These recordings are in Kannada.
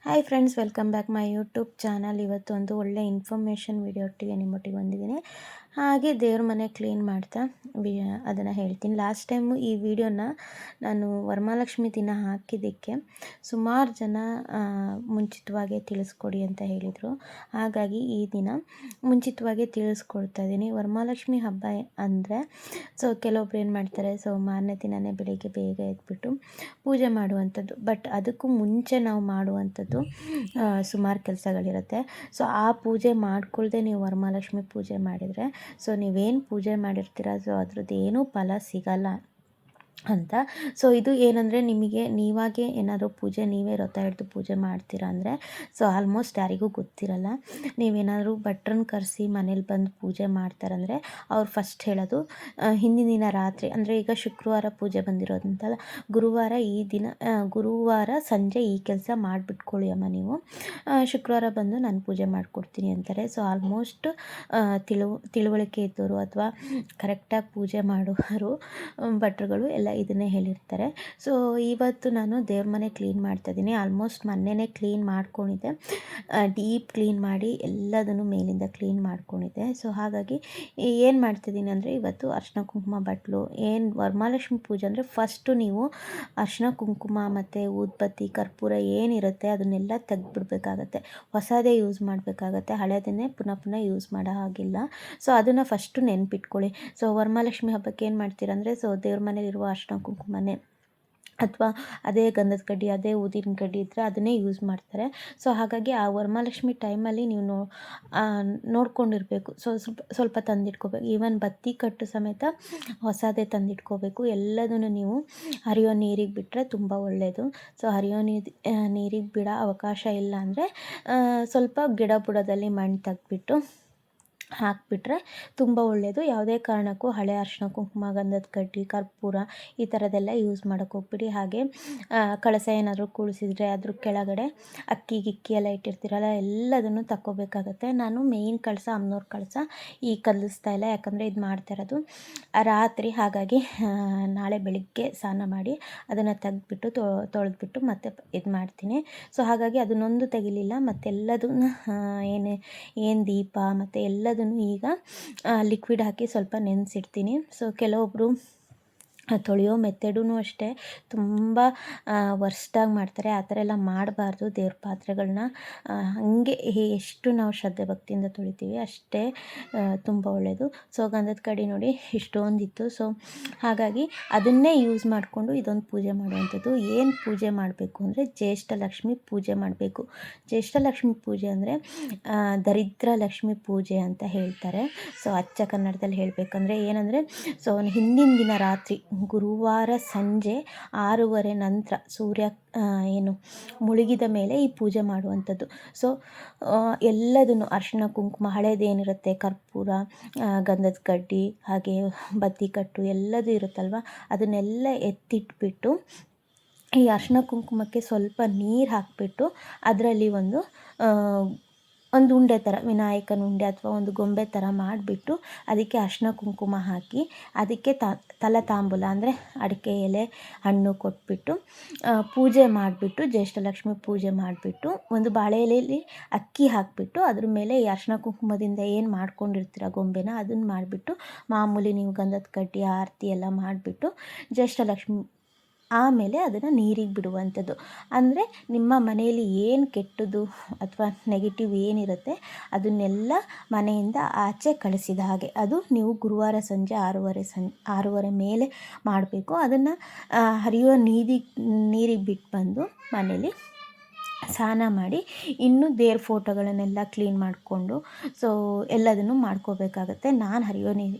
Hi friends, welcome back my YouTube channel. ಇವತ್ತು ಒಂದು ಒಳ್ಳೆ ಇನ್ಫಾರ್ಮೇಷನ್ ವಿಡಿಯೋ ನಿಮ್ಮೊಟ್ಟಿಗೆ ಬಂದಿದ್ದೀನಿ. ಹಾಗೆ ದೇವ್ರ ಮನೆ ಕ್ಲೀನ್ ಮಾಡ್ತಾ ಅದನ್ನು ಹೇಳ್ತೀನಿ. ಲಾಸ್ಟ್ ಟೈಮು ಈ ವಿಡಿಯೋನ ನಾನು ವರಮಹಾಲಕ್ಷ್ಮಿ ದಿನ ಹಾಕಿದ್ದಕ್ಕೆ ಸುಮಾರು ಜನ ಮುಂಚಿತವಾಗೇ ತಿಳಿಸ್ಕೊಡಿ ಅಂತ ಹೇಳಿದರು. ಹಾಗಾಗಿ ಈ ದಿನ ಮುಂಚಿತವಾಗೇ ತಿಳಿಸ್ಕೊಡ್ತಾ ಇದ್ದೀನಿ. ವರಮಹಾಲಕ್ಷ್ಮಿ ಹಬ್ಬ ಅಂದರೆ ಕೆಲವೊಬ್ರು ಏನು ಮಾಡ್ತಾರೆ, ಮಾರನೇ ದಿನವೇ ಬೆಳಿಗ್ಗೆ ಬೇಗ ಎದ್ಬಿಟ್ಟು ಪೂಜೆ ಮಾಡುವಂಥದ್ದು. ಬಟ್ ಅದಕ್ಕೂ ಮುಂಚೆ ನಾವು ಮಾಡುವಂಥದ್ದು ಸುಮಾರು ಕೆಲಸಗಳಿರುತ್ತೆ. ಆ ಪೂಜೆ ಮಾಡ್ಕೊಳ್ದೆ ನೀವು ವರಮಹಾಲಕ್ಷ್ಮಿ ಪೂಜೆ ಮಾಡಿದರೆ ನೀವೇನು ಪೂಜೆ ಮಾಡಿರ್ತೀರ ಅದ್ರದ್ದು ಏನೂ ಫಲ ಸಿಗಲ್ಲ ಅಂತ. ಇದು ಏನಂದರೆ, ನಿಮಗೆ ನೀವಾಗೆ ಏನಾದರೂ ಪೂಜೆ ನೀವೇ ವ್ರತ ಹಿಡಿದು ಪೂಜೆ ಮಾಡ್ತೀರಾ ಅಂದರೆ ಆಲ್ಮೋಸ್ಟ್ ಯಾರಿಗೂ ಗೊತ್ತಿರಲ್ಲ. ನೀವೇನಾದರೂ ಭಟ್ರನ್ನ ಕರೆಸಿ ಮನೇಲಿ ಬಂದು ಪೂಜೆ ಮಾಡ್ತಾರಂದರೆ ಅವ್ರು ಫಸ್ಟ್ ಹೇಳೋದು ಹಿಂದಿನ ದಿನ ರಾತ್ರಿ, ಅಂದರೆ ಈಗ ಶುಕ್ರವಾರ ಪೂಜೆ ಬಂದಿರೋದಂತಲ್ಲ, ಗುರುವಾರ ಸಂಜೆ ಈ ಕೆಲಸ ಮಾಡಿಬಿಟ್ಕೊಳ್ಳಿ ಅಮ್ಮ ನೀವು, ಶುಕ್ರವಾರ ಬಂದು ನಾನು ಪೂಜೆ ಮಾಡಿಕೊಡ್ತೀನಿ ಅಂತಾರೆ. ಆಲ್ಮೋಸ್ಟ್ ತಿಳುವಳಿಕೆ ಇದ್ದವರು ಅಥವಾ ಕರೆಕ್ಟಾಗಿ ಪೂಜೆ ಮಾಡೋರು ಭಟ್ರುಗಳು ಎಲ್ಲ ಇದನ್ನೇ ಹೇಳಿರ್ತಾರೆ. ಇವತ್ತು ನಾನು ದೇವ್ರ ಮನೆ ಕ್ಲೀನ್ ಮಾಡ್ತಾಯಿದ್ದೀನಿ. ಆಲ್ಮೋಸ್ಟ್ ಮೊನ್ನೆನೇ ಕ್ಲೀನ್ ಮಾಡ್ಕೊಂಡಿದ್ದೆ, ಡೀಪ್ ಕ್ಲೀನ್ ಮಾಡಿ ಎಲ್ಲದನ್ನು ಮೇಲಿಂದ ಕ್ಲೀನ್ ಮಾಡ್ಕೊಂಡಿದ್ದೆ. ಹಾಗಾಗಿ ಏನು ಮಾಡ್ತಿದ್ದೀನಿ ಅಂದರೆ, ಇವತ್ತು ಅರ್ಶಿನ ಕುಂಕುಮ ಬಟ್ಲು, ಏನು ವರಮಹಾಲಕ್ಷ್ಮಿ ಪೂಜೆ ಅಂದರೆ ಫಸ್ಟು ನೀವು ಅರ್ಶಿನ ಕುಂಕುಮ ಮತ್ತು ಊದ್ಬತ್ತಿ ಕರ್ಪೂರ ಏನಿರುತ್ತೆ ಅದನ್ನೆಲ್ಲ ತೆಗೆದುಬಿಡ್ಬೇಕಾಗತ್ತೆ. ಹೊಸದೇ ಯೂಸ್ ಮಾಡಬೇಕಾಗತ್ತೆ, ಹಳೆಯದನ್ನೇ ಪುನಃ ಯೂಸ್ ಮಾಡೋ ಹಾಗಿಲ್ಲ. ಅದನ್ನು ಫಸ್ಟು ನೆನ್ಪಿಟ್ಕೊಳ್ಳಿ. ವರಮಹಾಲಕ್ಷ್ಮಿ ಹಬ್ಬಕ್ಕೆ ಏನು ಮಾಡ್ತೀರಂದರೆ, ದೇವ್ರ ಮನೇಲಿರುವ ಅರ್ಶಿನ ಕುಂಕುಮನೇ ಅಥವಾ ಅದೇ ಗಂಧದ ಕಡ್ಡಿ, ಅದೇ ಊದಿನ ಕಡ್ಡಿ ಇದ್ದರೆ ಅದನ್ನೇ ಯೂಸ್ ಮಾಡ್ತಾರೆ. ಹಾಗಾಗಿ ಆ ವರಮಹಾಲಕ್ಷ್ಮಿ ಟೈಮಲ್ಲಿ ನೀವು ನೋಡ್ಕೊಂಡಿರಬೇಕು. ಸ್ವಲ್ಪ ತಂದಿಟ್ಕೋಬೇಕು. ಈವನ್ ಬತ್ತಿ ಕಟ್ಟು ಸಮೇತ ಹೊಸದೇ ತಂದಿಟ್ಕೋಬೇಕು. ಎಲ್ಲದನ್ನು ನೀವು ಹರಿಯೋ ನೀರಿಗೆ ಬಿಟ್ಟರೆ ತುಂಬ ಒಳ್ಳೆಯದು. ಹರಿಯೋ ನೀರಿಗೆ ಬಿಡೋ ಅವಕಾಶ ಇಲ್ಲ ಅಂದರೆ ಸ್ವಲ್ಪ ಗಿಡ ಬುಡದಲ್ಲಿ ಮಣ್ಣು ತೆಗೆದ್ಬಿಟ್ಟು ಹಾಕಿಬಿಟ್ರೆ ತುಂಬ ಒಳ್ಳೆಯದು. ಯಾವುದೇ ಕಾರಣಕ್ಕೂ ಹಳೆ ಅರಿಶಿನ ಕುಂಕುಮ, ಗಂಧದ ಕಡ್ಡಿ, ಕರ್ಪೂರ ಈ ಥರದ್ದೆಲ್ಲ ಯೂಸ್ ಮಾಡೋಕ್ಕೆ ಹೋಗ್ಬಿಡಿ. ಹಾಗೆ ಕಳಸ ಏನಾದರೂ ಕೂಳಿಸಿದ್ರೆ ಅದ್ರ ಕೆಳಗಡೆ ಅಕ್ಕಿ ಗಿಕ್ಕಿ ಎಲ್ಲ ಇಟ್ಟಿರ್ತೀರಲ್ಲ, ಎಲ್ಲದನ್ನು ತಗೋಬೇಕಾಗತ್ತೆ. ನಾನು ಮೇಯ್ನ್ ಕಳಸ, ಅಮ್ಮನವ್ರ ಕಳಸ ಈಗ ಕಲಿಸ್ತಾ ಇಲ್ಲ, ಯಾಕಂದರೆ ಇದು ಮಾಡ್ತಾ ಇರೋದು ರಾತ್ರಿ. ಹಾಗಾಗಿ ನಾಳೆ ಬೆಳಿಗ್ಗೆ ಸ್ನಾನ ಮಾಡಿ ಅದನ್ನು ತೆಗೆದ್ಬಿಟ್ಟು ತೊಳೆದ್ಬಿಟ್ಟು ಮತ್ತೆ ಇದು ಮಾಡ್ತೀನಿ. ಹಾಗಾಗಿ ಅದನ್ನೊಂದು ತೆಗಿಲಿಲ್ಲ. ಮತ್ತೆಲ್ಲದನ್ನು ಏನು ದೀಪ ಮತ್ತು ಎಲ್ಲದನ್ನು ಈಗ ಲಿಕ್ವಿಡ್ ಹಾಕಿ ಸ್ವಲ್ಪ ನೆನೆಸಿಡ್ತೀನಿ. ಕೆಲವೊಬ್ಬರು ತೊಳೆಯೋ ಮೆಥಡೂ ಅಷ್ಟೇ ತುಂಬ ವರ್ಸ್ಟಾಗಿ ಮಾಡ್ತಾರೆ. ಆ ಥರ ಎಲ್ಲ ಮಾಡಬಾರ್ದು. ದೇವ್ರ ಪಾತ್ರೆಗಳನ್ನ ಹಾಗೆ ಎಷ್ಟು ನಾವು ಶ್ರದ್ಧೆ ಭಕ್ತಿಯಿಂದ ತೊಳಿತೀವಿ ಅಷ್ಟೇ ತುಂಬ ಒಳ್ಳೆಯದು. ಗಂಧದ ಕಡ್ಡಿ ನೋಡಿ ಇಷ್ಟೊಂದಿತ್ತು. ಹಾಗಾಗಿ ಅದನ್ನೇ ಯೂಸ್ ಮಾಡಿಕೊಂಡು ಇದೊಂದು ಪೂಜೆ ಮಾಡುವಂಥದ್ದು. ಏನು ಪೂಜೆ ಮಾಡಬೇಕು ಅಂದರೆ, ಜ್ಯೇಷ್ಠ ಲಕ್ಷ್ಮಿ ಪೂಜೆ ಮಾಡಬೇಕು. ಜ್ಯೇಷ್ಠ ಲಕ್ಷ್ಮಿ ಪೂಜೆ ಅಂದರೆ ದರಿದ್ರ ಲಕ್ಷ್ಮಿ ಪೂಜೆ ಅಂತ ಹೇಳ್ತಾರೆ. ಅಚ್ಚ ಕನ್ನಡದಲ್ಲಿ ಹೇಳಬೇಕಂದ್ರೆ ಏನಂದರೆ, ಹಿಂದಿನ ದಿನ ರಾತ್ರಿ ಗುರುವಾರ ಸಂಜೆ 6:30 ನಂತರ ಸೂರ್ಯ ಮುಳುಗಿದ ಮೇಲೆ ಈ ಪೂಜೆ ಮಾಡುವಂಥದ್ದು. ಎಲ್ಲದನ್ನು ಅರಿಶಿನ ಕುಂಕುಮ ಹಳೇದೇನಿರುತ್ತೆ, ಕರ್ಪೂರ, ಗಂಧದ ಕಡ್ಡಿ, ಹಾಗೆ ಬತ್ತಿ ಕಟ್ಟು ಎಲ್ಲದೂ ಇರುತ್ತಲ್ವ, ಅದನ್ನೆಲ್ಲ ಎತ್ತಿಟ್ಬಿಟ್ಟು ಈ ಅರಿಶಿನ ಕುಂಕುಮಕ್ಕೆ ಸ್ವಲ್ಪ ನೀರು ಹಾಕಿಬಿಟ್ಟು ಅದರಲ್ಲಿ ಒಂದು ಉಂಡೆ ಥರ, ವಿನಾಯಕನ ಉಂಡೆ ಅಥವಾ ಒಂದು ಗೊಂಬೆ ಥರ ಮಾಡಿಬಿಟ್ಟು ಅದಕ್ಕೆ ಅರಿಶಿನ ಕುಂಕುಮ ಹಾಕಿ ಅದಕ್ಕೆ ತಲತಾಂಬೂಲ ಅಂದರೆ ಅಡಿಕೆ ಎಲೆ, ಹಣ್ಣು ಕೊಟ್ಬಿಟ್ಟು ಪೂಜೆ ಮಾಡಿಬಿಟ್ಟು, ಜ್ಯೇಷ್ಠಲಕ್ಷ್ಮಿ ಪೂಜೆ ಮಾಡಿಬಿಟ್ಟು ಒಂದು ಬಾಳೆ ಎಲೆಯಲ್ಲಿ ಅಕ್ಕಿ ಹಾಕಿಬಿಟ್ಟು ಅದ್ರ ಮೇಲೆ ಈ ಅರಿಶಿನ ಕುಂಕುಮದಿಂದ ಏನು ಮಾಡ್ಕೊಂಡಿರ್ತೀರ ಗೊಂಬೆನ ಅದನ್ನು ಮಾಡಿಬಿಟ್ಟು, ಮಾಮೂಲಿ ನೀವು ಗಂಧದ ಕಡ್ಡಿ ಆರತಿ ಎಲ್ಲ ಮಾಡಿಬಿಟ್ಟು ಜ್ಯೇಷ್ಠಲಕ್ಷ್ಮಿ ಆಮೇಲೆ ಅದನ್ನು ನೀರಿಗೆ ಬಿಡುವಂಥದ್ದು. ಅಂದರೆ ನಿಮ್ಮ ಮನೆಯಲ್ಲಿ ಏನು ಕೆಟ್ಟದ್ದು ಅಥವಾ ನೆಗೆಟಿವ್ ಏನಿರುತ್ತೆ ಅದನ್ನೆಲ್ಲ ಮನೆಯಿಂದ ಆಚೆ ಕಳಿಸಿದ ಹಾಗೆ. ಅದು ನೀವು ಗುರುವಾರ ಸಂಜೆ 6:30 ಮೇಲೆ ಮಾಡಬೇಕು. ಅದನ್ನು ಹರಿಯೋ ನೀರಿಗೆ ಬಿಟ್ಟು ಬಂದು ಮನೇಲಿ ಸ್ನಾನ ಮಾಡಿ ಇನ್ನೂ ದೇವ್ರ ಫೋಟೋಗಳನ್ನೆಲ್ಲ ಕ್ಲೀನ್ ಮಾಡಿಕೊಂಡು ಎಲ್ಲದನ್ನು ಮಾಡ್ಕೋಬೇಕಾಗತ್ತೆ. ನಾನು ಹರಿಯೋ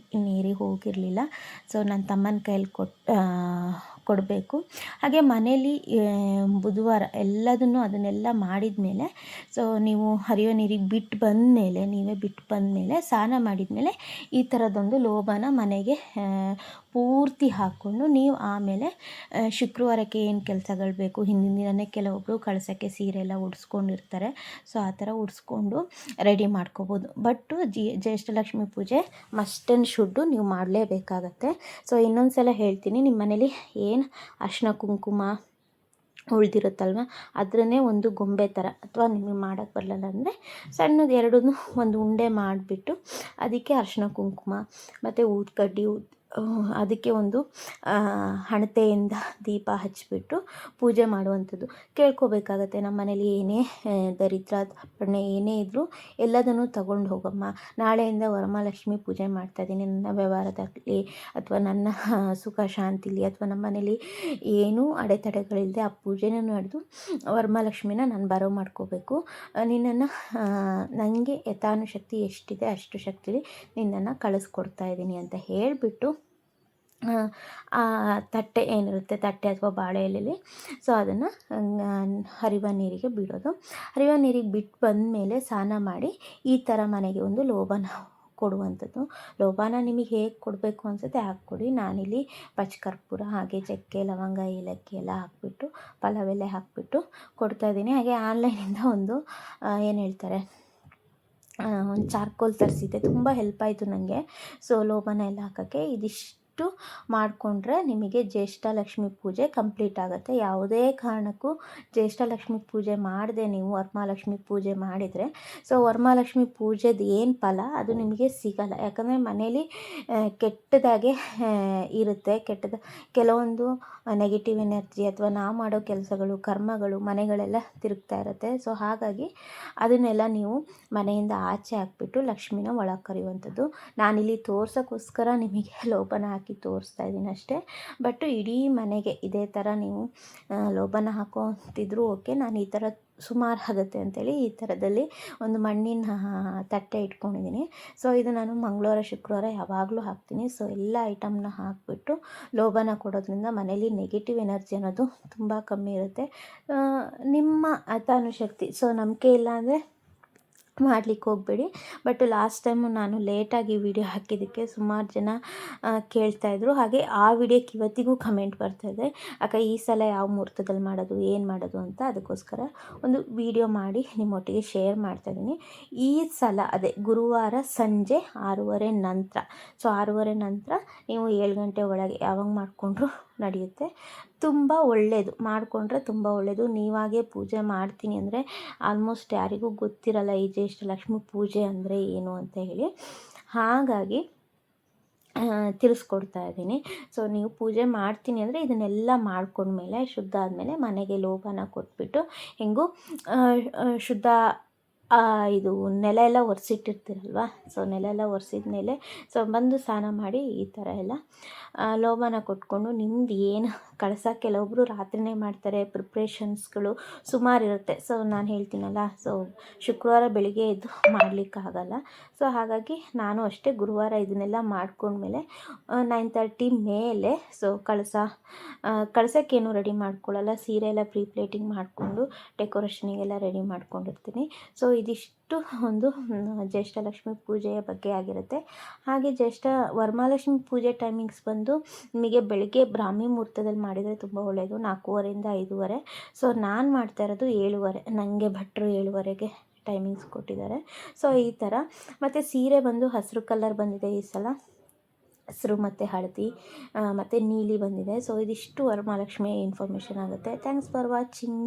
ನೀರಿಗೆ ಹೋಗಿರಲಿಲ್ಲ. ನನ್ನ ತಮ್ಮನ ಕೈಯಲ್ಲಿ ಕೊಡಬೇಕು. ಹಾಗೆ ಮನೇಲಿ ಬುಧವಾರ ಅದನ್ನೆಲ್ಲ ಮಾಡಿದ ಮೇಲೆ ನೀವು ಹರಿಯೋ ನೀರಿಗೆ ನೀವೇ ಬಿಟ್ಟು ಬಂದಮೇಲೆ ಸ್ನಾನ ಮಾಡಿದ ಮೇಲೆ ಈ ಥರದೊಂದು ಲೋಭನ ಮನೆಗೆ ಪೂರ್ತಿ ಹಾಕ್ಕೊಂಡು ನೀವು ಆಮೇಲೆ ಶುಕ್ರವಾರಕ್ಕೆ ಏನು ಕೆಲಸಗಳು ಬೇಕು ಹಿಂದಿನ ದಿನವೇ ಕೆಲವೊಬ್ಬರು ಕಳಸಕ್ಕೆ ಸೀರೆ ಎಲ್ಲ ಉಡಿಸ್ಕೊಂಡಿರ್ತಾರೆ. ಆ ಥರ ಉಡಿಸ್ಕೊಂಡು ರೆಡಿ ಮಾಡ್ಕೋಬೋದು. ಬಟ್ಟು ಜ್ಯೇಷ್ಠಲಕ್ಷ್ಮಿ ಪೂಜೆ ಮಸ್ಟ್ ಆ್ಯಂಡ್ ಶುಡ್ಡು ನೀವು ಮಾಡಲೇಬೇಕಾಗತ್ತೆ. ಇನ್ನೊಂದು ಸಲ ಹೇಳ್ತೀನಿ, ನಿಮ್ಮ ಮನೇಲಿ ಏನು ಅರಿಶಿನ ಕುಂಕುಮ ಉಳಿದಿರುತ್ತಲ್ವ ಅದನ್ನೇ ಒಂದು ಗೊಂಬೆ ಥರ, ಅಥವಾ ನಿಮಗೆ ಮಾಡೋಕ್ಕೆ ಬರಲಿಲ್ಲ ಅಂದರೆ ಸಣ್ಣದು ಎರಡನ್ನೂ ಒಂದು ಉಂಡೆ ಮಾಡಿಬಿಟ್ಟು ಅದಕ್ಕೆ ಅರಿಶಿನ ಕುಂಕುಮ ಮತ್ತು ಊದ್ಕಡ್ಡಿ ಅದಕ್ಕೆ ಒಂದು ಹಣತೆಯಿಂದ ದೀಪ ಹಚ್ಚಿಬಿಟ್ಟು ಪೂಜೆ ಮಾಡುವಂಥದ್ದು. ಕೇಳ್ಕೋಬೇಕಾಗತ್ತೆ, ನಮ್ಮ ಮನೇಲಿ ಏನೇ ದರಿದ್ರ ತಾಪಣೆ ಏನೇ ಇದ್ದರೂ ಎಲ್ಲದನ್ನು ತಗೊಂಡು ಹೋಗಮ್ಮ, ನಾಳೆಯಿಂದ ವರಮಹಾಲಕ್ಷ್ಮಿ ಪೂಜೆ ಮಾಡ್ತಾಯಿದ್ದೀನಿ, ನನ್ನ ವ್ಯವಹಾರದಾಗಲಿ ಅಥವಾ ನನ್ನ ಸುಖ ಶಾಂತಿಲಿ ಅಥವಾ ನಮ್ಮ ಮನೇಲಿ ಏನೂ ಅಡೆತಡೆಗಳಿಲ್ಲದೆ ಆ ಪೂಜೆನೂ ನಡೆದು ವರಮಹಾಲಕ್ಷ್ಮಿನ ನಾನು ಬರೋ ಮಾಡ್ಕೋಬೇಕು. ನಿನ್ನನ್ನು ನನಗೆ ಯಥಾನುಶಕ್ತಿ ಎಷ್ಟಿದೆ ಅಷ್ಟು ಶಕ್ತಿಲಿ ನಿನ್ನನ್ನು ಕಳಿಸ್ಕೊಡ್ತಾ ಇದ್ದೀನಿ ಅಂತ ಹೇಳಿಬಿಟ್ಟು ಆ ತಟ್ಟೆ ಏನಿರುತ್ತೆ, ತಟ್ಟೆ ಅಥವಾ ಬಾಳೆ ಎಲೆಯಲ್ಲಿ ಸೊ ಅದನ್ನು ಹರಿವ ನೀರಿಗೆ ಬಿಡೋದು. ಹರಿವ ನೀರಿಗೆ ಬಿಟ್ಟು ಬಂದಮೇಲೆ ಸ್ನಾನ ಮಾಡಿ ಈ ಥರ ಮನೆಗೆ ಒಂದು ಲೋಭನ ಕೊಡುವಂಥದ್ದು. ಲೋಭನ ನಿಮಗೆ ಹೇಗೆ ಕೊಡಬೇಕು ಅನಿಸುತ್ತೆ ಹಾಕ್ಕೊಡಿ. ನಾನಿಲ್ಲಿ ಪಚ್ಚಕರ್ಪೂರ ಹಾಗೆ ಚಕ್ಕೆ ಲವಂಗ ಏಲಕ್ಕಿ ಎಲ್ಲ ಹಾಕಿಬಿಟ್ಟು ಪಲಾವೆಲೆ ಹಾಕಿಬಿಟ್ಟು ಕೊಡ್ತಾಯಿದ್ದೀನಿ. ಹಾಗೆ ಆನ್ಲೈನಿಂದ ಒಂದು ಏನು ಹೇಳ್ತಾರೆ ಒಂದು ಚಾರ್ಕೋಲ್ ತರಿಸಿದ್ದೆ, ತುಂಬ ಹೆಲ್ಪ್ ಆಯಿತು ನನಗೆ. ಸೊ ಲೋಭನ ಎಲ್ಲ ಹಾಕೋಕ್ಕೆ ಇದಿಷ್ಟು ಮಾಡಿಕೊಂಡ್ರೆ ನಿಮಗೆ ಜ್ಯೇಷ್ಠ ಲಕ್ಷ್ಮಿ ಪೂಜೆ ಕಂಪ್ಲೀಟ್ ಆಗುತ್ತೆ. ಯಾವುದೇ ಕಾರಣಕ್ಕೂ ಜ್ಯೇಷ್ಠ ಲಕ್ಷ್ಮಿ ಪೂಜೆ ಮಾಡದೆ ನೀವು ವರಮಹಾಲಕ್ಷ್ಮಿ ಪೂಜೆ ಮಾಡಿದರೆ ಸೊ ವರಮಹಾಲಕ್ಷ್ಮಿ ಪೂಜೆದು ಏನು ಫಲ ಅದು ನಿಮಗೆ ಸಿಗಲ್ಲ. ಯಾಕಂದರೆ ಮನೇಲಿ ಕೆಟ್ಟದಾಗೆ ಇರುತ್ತೆ, ಕೆಲವೊಂದು ನೆಗೆಟಿವ್ ಎನರ್ಜಿ ಅಥವಾ ನಾವು ಮಾಡೋ ಕೆಲಸಗಳು ಕರ್ಮಗಳು ಮನೆಗಳೆಲ್ಲ ತಿರುಗ್ತಾ ಇರುತ್ತೆ. ಸೊ ಹಾಗಾಗಿ ಅದನ್ನೆಲ್ಲ ನೀವು ಮನೆಯಿಂದ ಆಚೆ ಹಾಕ್ಬಿಟ್ಟು ಲಕ್ಷ್ಮಿನ ಒಳಗೆ ಕರೆಯುವಂಥದ್ದು. ನಾನಿಲ್ಲಿ ತೋರ್ಸೋಕ್ಕೋಸ್ಕರ ನಿಮಗೆ ಲೋಭನ ಹಾಕಿ ತೋರಿಸ್ತಾ ಇದ್ದೀನಿ ಅಷ್ಟೇ. ಬಟ್ ಇಡೀ ಮನೆಗೆ ಇದೇ ಥರ ನೀವು ಲೋಭನ ಹಾಕೋತಿದ್ರು ಓಕೆ. ನಾನು ಈ ಥರ ಸುಮಾರು ಆಗುತ್ತೆ ಅಂತೇಳಿ ಈ ಥರದಲ್ಲಿ ಒಂದು ಮಣ್ಣಿನ ತಟ್ಟೆ ಇಟ್ಕೊಂಡಿದ್ದೀನಿ. ಸೊ ಇದು ನಾನು ಮಂಗಳವಾರ ಶುಕ್ರವಾರ ಯಾವಾಗಲೂ ಹಾಕ್ತೀನಿ. ಸೊ ಎಲ್ಲ ಐಟಮ್ನ ಹಾಕಿಬಿಟ್ಟು ಲೋಭನ ಕೊಡೋದ್ರಿಂದ ಮನೇಲಿ ನೆಗೆಟಿವ್ ಎನರ್ಜಿ ಅನ್ನೋದು ತುಂಬ ಕಮ್ಮಿ ಇರುತ್ತೆ. ನಿಮ್ಮ ಹಠಾನುಶಕ್ತಿ, ಸೊ ನಂಬಿಕೆ ಇಲ್ಲ ಅಂದರೆ ಮಾಡಲಿಕ್ಕೆ ಹೋಗಬೇಡಿ. ಬಟ್ ಲಾಸ್ಟ್ ಟೈಮು ನಾನು ಲೇಟಾಗಿ ವಿಡಿಯೋ ಹಾಕಿದ್ದಕ್ಕೆ ಸುಮಾರು ಜನ ಕೇಳ್ತಾಯಿದ್ರು. ಹಾಗೆ ಆ ವಿಡಿಯೋಕ್ಕೆ ಇವತ್ತಿಗೂ ಕಮೆಂಟ್ ಬರ್ತಾಯಿದೆ, ಅಕ್ಕ ಈ ಸಲ ಯಾವ ಮುಹೂರ್ತದಲ್ಲಿ ಮಾಡೋದು ಏನು ಮಾಡೋದು ಅಂತ. ಅದಕ್ಕೋಸ್ಕರ ಒಂದು ವಿಡಿಯೋ ಮಾಡಿ ನಿಮ್ಮೊಟ್ಟಿಗೆ ಶೇರ್ ಮಾಡ್ತಾಯಿದ್ದೀನಿ. ಈ ಸಲ ಅದೇ ಗುರುವಾರ ಸಂಜೆ 6:30 ನಂತರ, ಸೊ 6:30 ನಂತರ ನೀವು 7 ಗಂಟೆ ಒಳಗೆ ಯಾವಾಗ ಮಾಡಿಕೊಂಡ್ರು ನಡೆಯುತ್ತೆ. ತುಂಬ ಒಳ್ಳೆಯದು, ಮಾಡಿಕೊಂಡ್ರೆ ತುಂಬ ಒಳ್ಳೆಯದು. ನೀವಾಗೇ ಪೂಜೆ ಮಾಡ್ತೀನಿ ಅಂದರೆ ಆಲ್ಮೋಸ್ಟ್ ಯಾರಿಗೂ ಗೊತ್ತಿರಲ್ಲ ಈ ಜ್ಯೇಷ್ಠ ಲಕ್ಷ್ಮಿ ಪೂಜೆ ಅಂದರೆ ಏನು ಅಂತ ಹೇಳಿ. ಹಾಗಾಗಿ ತಿಳಿಸ್ಕೊಡ್ತಾ ಇದ್ದೀನಿ. ಸೊ ನೀವು ಪೂಜೆ ಮಾಡ್ತೀನಿ ಅಂದರೆ ಇದನ್ನೆಲ್ಲ ಮಾಡ್ಕೊಂಡ್ಮೇಲೆ ಶುದ್ಧ ಆದಮೇಲೆ ಮನೆಗೆ ಲೋಭನ ಕೊಟ್ಬಿಟ್ಟು ಹೆಂಗೂ ಶುದ್ಧ ಇದು ನೆಲ ಎಲ್ಲ ಒರೆಸಿಟ್ಟಿರ್ತೀರಲ್ವ, ಸೊ ನೆಲ ಎಲ್ಲ ಒರೆಸಿದ ಮೇಲೆ ಸೊ ಬಂದು ಸ್ನಾನ ಮಾಡಿ ಈ ಥರ ಎಲ್ಲ ಲೋಭನ ಕೊಟ್ಕೊಂಡು ನಿಮ್ದು ಏನು ಕಳಸ, ಕೆಲವೊಬ್ಬರು ರಾತ್ರಿನೇ ಮಾಡ್ತಾರೆ, ಪ್ರಿಪ್ರೇಷನ್ಸ್ಗಳು ಸುಮಾರು ಇರುತ್ತೆ. ಸೊ ನಾನು ಹೇಳ್ತೀನಲ್ಲ, ಸೊ ಶುಕ್ರವಾರ ಬೆಳಿಗ್ಗೆ ಎದ್ದು ಮಾಡಲಿಕ್ಕಾಗಲ್ಲ. ಸೊ ಹಾಗಾಗಿ ನಾನು ಅಷ್ಟೇ ಗುರುವಾರ ಇದನ್ನೆಲ್ಲ ಮಾಡ್ಕೊಂಡ್ಮೇಲೆ 9:30 ಮೇಲೆ ಸೊ ಕಳಸಕ್ಕೇನು ರೆಡಿ ಮಾಡ್ಕೊಳ್ಳಲ್ಲ, ಸೀರೆ ಎಲ್ಲ ಪ್ರೀ ಪ್ಲೇಟಿಂಗ್ ಮಾಡಿಕೊಂಡು ಡೆಕೋರೇಷನಿಗೆಲ್ಲ ರೆಡಿ ಮಾಡ್ಕೊಂಡಿರ್ತೀನಿ. ಸೊ ಇದಿಷ್ಟು ಒಂದು ಜ್ಯೇಷ್ಠ ಲಕ್ಷ್ಮಿ ಪೂಜೆಯ ಬಗ್ಗೆ ಆಗಿರುತ್ತೆ. ಹಾಗೆ ವರಮಹಾಲಕ್ಷ್ಮಿ ಪೂಜೆ ಟೈಮಿಂಗ್ಸ್ ಬಂದು ನಿಮಗೆ ಬೆಳಗ್ಗೆ ಬ್ರಾಹ್ಮಿ ಮುಹೂರ್ತದಲ್ಲಿ ಮಾಡಿದರೆ ತುಂಬ ಒಳ್ಳೆಯದು, 4:15 5:30. ಸೊ ನಾನು ಮಾಡ್ತಾ ಇರೋದು 7:30, ನನಗೆ ಭಟ್ರು 7:30ಗೆ ಟೈಮಿಂಗ್ಸ್ ಕೊಟ್ಟಿದ್ದಾರೆ. ಸೊ ಈ ಥರ. ಮತ್ತು ಸೀರೆ ಬಂದು ಹಸಿರು ಕಲರ್ ಬಂದಿದೆ ಈ ಸಲ, ಹಸಿರು ಮತ್ತು ಹಳದಿ ಮತ್ತು ನೀಲಿ ಬಂದಿದೆ. ಸೊ ಇದಿಷ್ಟು ವರಮಹಾಲಕ್ಷ್ಮಿಯ ಇನ್ಫಾರ್ಮೇಷನ್ ಆಗುತ್ತೆ. Thanks for watching.